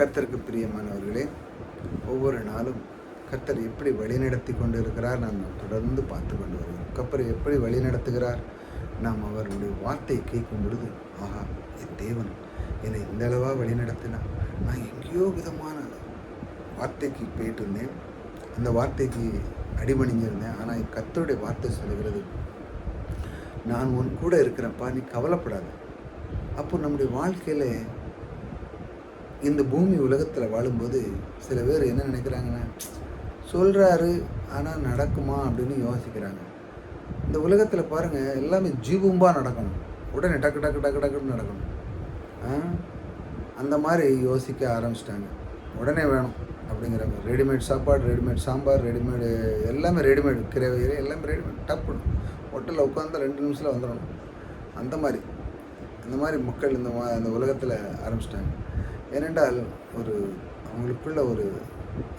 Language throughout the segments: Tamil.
கர்த்தருக்கு பிரியமானவர்களே, ஒவ்வொரு நாளும் கர்த்தர் எப்படி வழிநடத்தி கொண்டு இருக்கிறார் நாம் தொடர்ந்து பார்த்து கொண்டு வருகிறோம். கர்த்தர் எப்படி வழிநடத்துகிறார்? நாம் அவருடைய வார்த்தையை கேட்கும் பொழுது, ஆஹா, என் தேவன் என்னை இந்த அளவாக வழிநடத்தினார். நான் எங்கேயோ விதமான வார்த்தைக்கு போயிட்டு இருந்தேன், அந்த வார்த்தைக்கு அடிபணிஞ்சிருந்தேன். ஆனால் கர்த்தருடைய வார்த்தை சொல்லுகிறது, நான் உன் கூட இருக்கிறப்பா, நீ கவலைப்படாத. அப்போ நம்முடைய வாழ்க்கையில் இந்த பூமி உலகத்தில் வாழும்போது சில பேர் என்ன நினைக்கிறாங்கன்னா, சொல்கிறாரு ஆனால் நடக்குமா அப்படின்னு யோசிக்கிறாங்க. இந்த உலகத்தில் பாருங்கள், எல்லாமே ஜீபூம்பாக நடக்கணும், உடனே டக்கு டக்கு டக்கு டக்குன்னு நடக்கணும். அந்த மாதிரி யோசிக்க ஆரம்பிச்சிட்டாங்க. உடனே வேணும் அப்படிங்கிறாங்க. ரெடிமேட் சாப்பாடு, ரெடிமேட் சாம்பார், ரெடிமேடு எல்லாமே ரெடிமேடு, கிரேவீரை எல்லாமே ரெடிமேட். டப்புன்னு ஹோட்டலில் உட்காந்து 2 நிமிஷத்தில் வந்துடணும். அந்த மாதிரி மக்கள் இந்த உலகத்தில் ஆரம்பிச்சிட்டாங்க. ஏனென்றால் அவங்களுக்குள்ள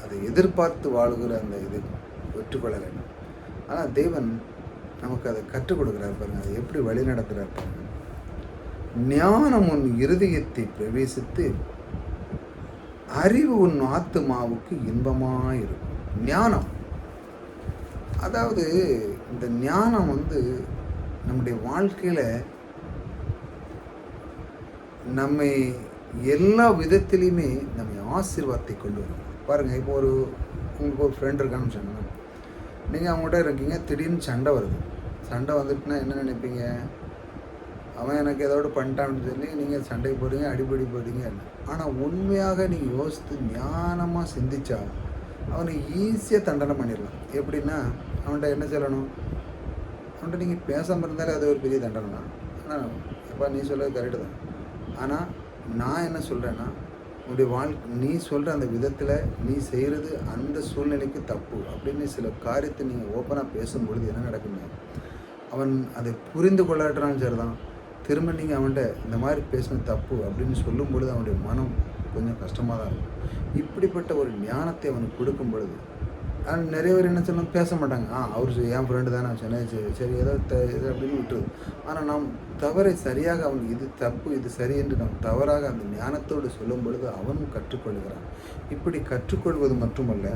அதை எதிர்பார்த்து வாழுகிற அந்த இது வெற்றுக்கொள்ளலை. ஆனால் தேவன் நமக்கு அதை கற்றுக் கொடுக்குறார் பாருங்கள், அதை எப்படி வழி நடத்துகிறார் பாருங்கள். ஞானம் உன் இருதயத்தை பிரவேசித்து அறிவு உன் ஆத்துமாவுக்கு இன்பமாக இருக்கும். ஞானம், அதாவது இந்த ஞானம் நம்முடைய வாழ்க்கையில் நம்மை எல்லா விதத்திலையுமே நம்ம ஆசீர்வாதத்தை கொண்டு வரும். பாருங்கள், இப்போ உங்களுக்கு ஒரு ஃப்ரெண்ட் இருக்கான்னு வச்சுக்கோங்க. நீங்கள் அவங்ககிட்ட இருக்கீங்க, திடீர்னு சண்டை வருது. சண்டை வந்துட்டுனா என்ன நினைப்பீங்க? அவன் எனக்கு ஏதோடு பண்ணிட்டான்னு சொல்லி நீங்கள் சண்டைக்கு போடுறீங்க, அடிப்படி போடுறீங்க. ஆனால் உண்மையாக நீங்கள் யோசித்து ஞானமாக சிந்திச்சா அவனை ஈஸியாக தண்டனை பண்ணிடலாம். எப்படின்னா, அவன்கிட்ட என்ன சொல்லணும்? அவன்கிட்ட நீங்கள் பேசாமல் இருந்தாலே அது ஒரு பெரிய தண்டனை தான். ஆனால் எப்பா, நீ சொல்கிறது கரெக்டு தான். ஆனால் நான் என்ன சொல்கிறேன்னா, உன்னுடைய நீ சொல்கிற அந்த விதத்தில் நீ செய்கிறது அந்த சூழ்நிலைக்கு தப்பு அப்படின்னு சில காரியத்தை நீங்கள் ஓப்பனாக பேசும்பொழுது என்ன நடக்குங்க? அவன் அதை புரிந்து கொள்ளாட்டான்னு சரி தான், திரும்ப நீங்கள் அவன்கிட்ட இந்த மாதிரி பேசின தப்பு அப்படின்னு சொல்லும் பொழுது அவனுடைய மனம் கொஞ்சம் கஷ்டமாக தான் இருக்கும். இப்படிப்பட்ட ஒரு ஞானத்தை அவனுக்கு கொடுக்கும் பொழுது நிறைய பேர் என்ன சொல்லணும், பேச மாட்டாங்க. அவர் என் ஃப்ரெண்டு தானே சொன்னேன், சரி ஏதோ இது அப்படின்னு விட்டுருது. ஆனால் நாம் தவறை சரியாக அவனுக்கு இது தப்பு இது சரி என்று நாம் தவறாக அந்த ஞானத்தோடு சொல்லும் பொழுது அவனும் கற்றுக்கொள்கிறான். இப்படி கற்றுக்கொள்வது மட்டுமல்ல,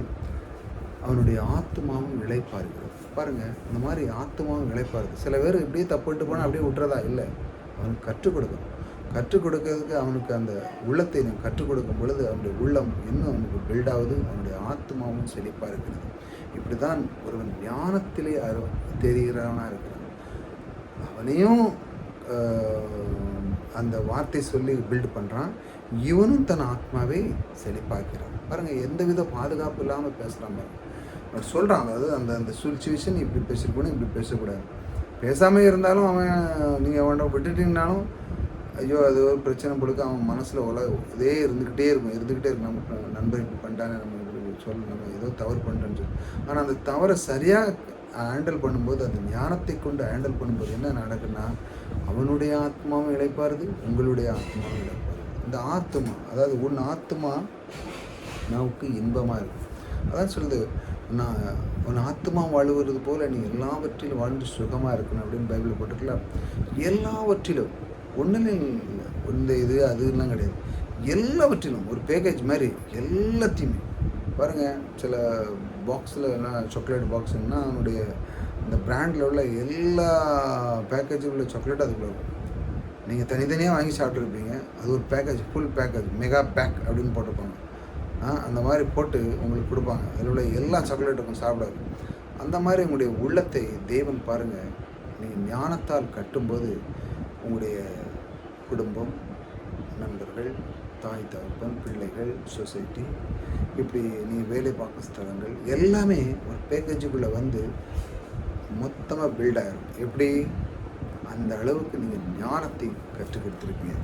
அவனுடைய ஆத்மாவும் இளைப்பாறுகிறது. பாருங்கள், இந்த மாதிரி ஆத்மாவும் இளைப்பாறுது. சில பேர் இப்படியே தப்புட்டு போனால் அப்படியே விட்டுறதா இல்லை, அவனுக்கு கற்றுக் கொடுக்கணும். கற்றுக் கொடுக்கறதுக்கு அவனுக்கு அந்த உள்ளத்தை நாம் கற்றுக் கொடுக்கும் பொழுது அவனுடைய உள்ளம் இன்னும் அவனுக்கு பில்டாவது, அவனுடைய ஆத்மாவும் செழிப்பாக இருக்கிறது. இப்படி தான் ஒருவன் ஞானத்திலே தெரிகிறவனாக இருக்கிறான். அவனையும் அந்த வார்த்தை சொல்லி பில்டு பண்ணுறான், இவனும் தன் ஆத்மாவை செழிப்பாக்கிறான். பாருங்கள், எந்தவித பாதுகாப்பு இல்லாமல் பேசுகிறான் பாருங்கள். அவர் சொல்கிறான், அதாவது அந்த சுச்சுவேஷன் இப்படி பேசிருக்கணும், இப்படி பேசக்கூடாது. பேசாமல் இருந்தாலும் அவன் நீங்கள் அவனை விட்டுட்டீங்கனாலும் ஐயோ அது ஒரு பிரச்சனை கொடுக்க அவன் மனசில் இதே இருந்துக்கிட்டே இருக்கும். நம்ம நண்பர் இப்படி பண்ணிட்டானே, நம்ம இப்படி நம்ம ஏதோ தவறு பண்ணுறேன்னு சொல்லி. ஆனால் அந்த தவறை சரியாக ஹேண்டில் பண்ணும்போது, அந்த ஞானத்தை கொண்டு ஹேண்டில் பண்ணும்போது என்ன நடக்குன்னா, அவனுடைய ஆத்மாவும் இளைப்பாருது, உங்களுடைய ஆத்மாவும் இளைப்பாருது. இந்த ஆத்மா, அதாவது உன் ஆத்மா நமக்கு இன்பமாக இருக்கும். அதான் சொல்லுது, உன் ஆத்மா வாழுவது போல் நீ எல்லாவற்றிலும் வாழ்ந்து சுகமாக இருக்கணும் அப்படின்னு பைபிள் போட்டுக்கலாம். எல்லாவற்றிலும் ஒன்றுமே இல்லை, இந்த இது அதுலாம் கிடையாது. எல்லாவற்றிலும் ஒரு பேக்கேஜ் மாதிரி எல்லாத்தையுமே பாருங்கள். சில பாக்ஸில் சாக்லேட் பாக்ஸுன்னா அவனுடைய அந்த பிராண்டில் உள்ள எல்லா பேக்கேஜில் உள்ள சாக்லேட் அதுக்குள்ள இருக்கும். நீங்கள் தனித்தனியாக வாங்கி சாப்பிட்ருப்பீங்க, அது ஒரு package, full package, mega back அப்படின்னு போட்டிருப்பாங்க. அந்த மாதிரி போட்டு உங்களுக்கு கொடுப்பாங்க. அதில் உள்ள எல்லா சாக்லேட்டுக்கும் சாப்பிடாது. அந்த மாதிரி உங்களுடைய உள்ளத்தை தேவன் பாருங்கள், நீங்கள் ஞானத்தால் கட்டும்போது உங்களுடைய குடும்பம், நண்பர்கள், தாய் தகப்பன், பிள்ளைகள், சொசைட்டி, இப்படி நீங்கள் வேலை பார்க்கும் ஸ்தலங்கள் எல்லாமே ஒரு பேக்கேஜுக்குள்ளே மொத்தமாக பில்ட் ஆகிடும். எப்படி? அந்த அளவுக்கு நீங்கள் ஞானத்தை கற்றுக்கொடுத்துருப்பீங்க.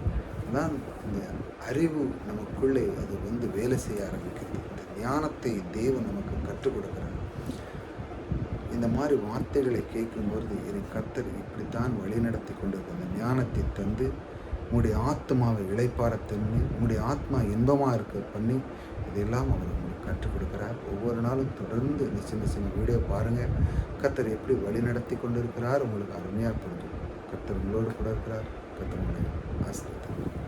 அதான் இந்த அறிவு நமக்குள்ளே அது வேலை செய்ய ஆரம்பிக்கிறது. இந்த ஞானத்தை தேவன் நமக்கு கற்றுக் கொடுக்குறார். இந்த மாதிரி வார்த்தைகளை கேட்கும்போது என் கர்த்தர் இப்படித்தான் வழிநடத்தி கொண்டிருக்கிற அந்த ஞானத்தை தந்து உங்களுடைய ஆத்மாவை இளைப்பார தண்ணி, உங்களுடைய ஆத்மா இன்பமாக இருக்க பண்ணி இதெல்லாம் அவர் உங்களுக்கு கற்றுக் கொடுக்குறார். ஒவ்வொரு நாளும் தொடர்ந்து இந்த சின்ன வீடியோ பாருங்கள். கர்த்தர் எப்படி வழிநடத்தி கொண்டு இருக்கிறார் உங்களுக்கு அருமையாக புரிஞ்சுக்கும். கர்த்தர் உங்களோடு கூட இருக்கிறார். கர்த்தர் உங்களை ஆசீர்வதிப்பார்.